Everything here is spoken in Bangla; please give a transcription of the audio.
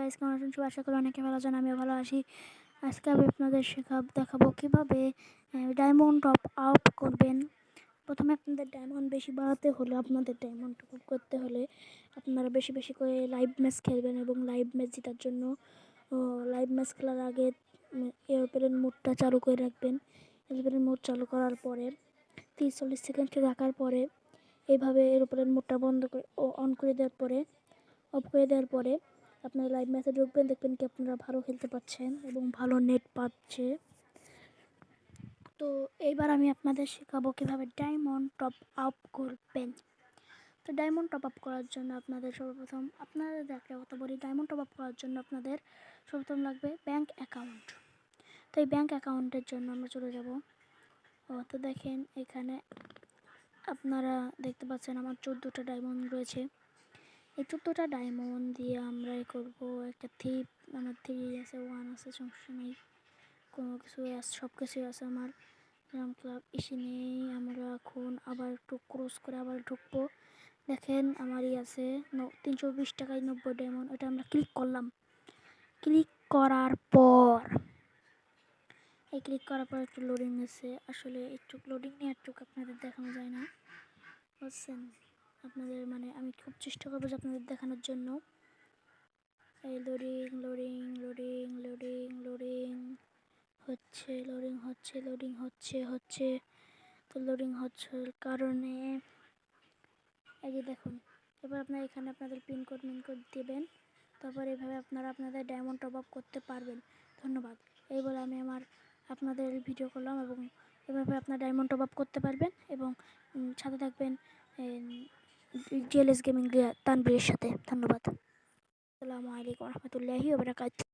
গাইস, কেমন আছেন সবাই? আশা করি অনেকে ভালো আছেন, আমিও ভালো আছি। আজকে আমি আপনাদের দেখাবো কিভাবে ডায়মন্ড টপ আপ করবেন। প্রথমে আপনাদের ডায়মন্ড বেশি বাড়াতে হলে, আপনাদের ডায়মন্ড টপ করতে হলে আপনারা বেশি বেশি করে লাইভ ম্যাচ খেলবেন এবং লাইভ ম্যাচ জেতার জন্য লাইভ ম্যাচ খেলার আগে এরোপ্লেন মোডটা চালু করে রাখবেন। এরোপ্লেন মোড চালু করার পরে 30-40 সেকেন্ড রাখার পরে এইভাবে এরোপ্লেন মোডটা বন্ধ করে অন করে দেওয়ার পরে অফ করে দেওয়ার পরে আপনারা লাইভ ম্যাচে ঢুকবেন, দেখবেন কি আপনারা ভালো খেলতে পারছেন এবং ভালো নেট পাচ্ছে। তো এইবার আমি আপনাদের শেখাবো কীভাবে ডায়মন্ড টপ আপ করবেন। তো ডায়মন্ড টপ আপ করার জন্য আপনাদের সর্বপ্রথম একটা কথা বলি, ডায়মন্ড টপ আপ করার জন্য আপনাদের সর্বপ্রথম লাগবে ব্যাঙ্ক অ্যাকাউন্ট। তো এই ব্যাঙ্ক অ্যাকাউন্টের জন্য আমরা চলে যাব। তো দেখেন এখানে আপনারা দেখতে পাচ্ছেন আমার 14টা ডায়মন্ড রয়েছে। এই 14টা ডায়মন্ড দিয়ে আমরা করবো একটা থিপ। আমার 3 আছে, 1 আছে, সমস্যা নেই, কোনো কিছু আছে, সব কিছুই আছে আমার। ক্লাব এসে নেই, আমরা এখন আবার একটু ক্রস করে আবার ঢুকবো। দেখেন আমারই আছে 320 টাকায় 90 ডায়মন্ড। এটা আমরা ক্লিক করলাম। ক্লিক করার পর একটু লোডিং আছে, আসলে একটু লোডিং নিয়ে একটু আপনাদের দেখানো যায় না, বুঝছেন? আপনাদের আমি খুব চেষ্টা করবো যে আপনাদের দেখানোর জন্য। এই loading loading loading loading loading হচ্ছে তো লোডিং হচ্ছে কারণে এই যে দেখুন, এবার আপনারা এখানে আপনাদের পিন কোড দেবেন। তারপর এভাবে আপনারা আপনাদের ডায়মন্ড টপ আপ করতে পারবেন। ধন্যবাদ। এই বলে আমি আপনাদের ভিডিও করলাম এবং এভাবে আপনার ডায়মন্ড টপ আপ করতে পারবেন এবং সাথে থাকবেন জিএলএস গেমিং তানভীরের সাথে। ধন্যবাদ। আসসালামু আলাইকুম রহমতুল্লাহি ওয়া বারাকাতুহু।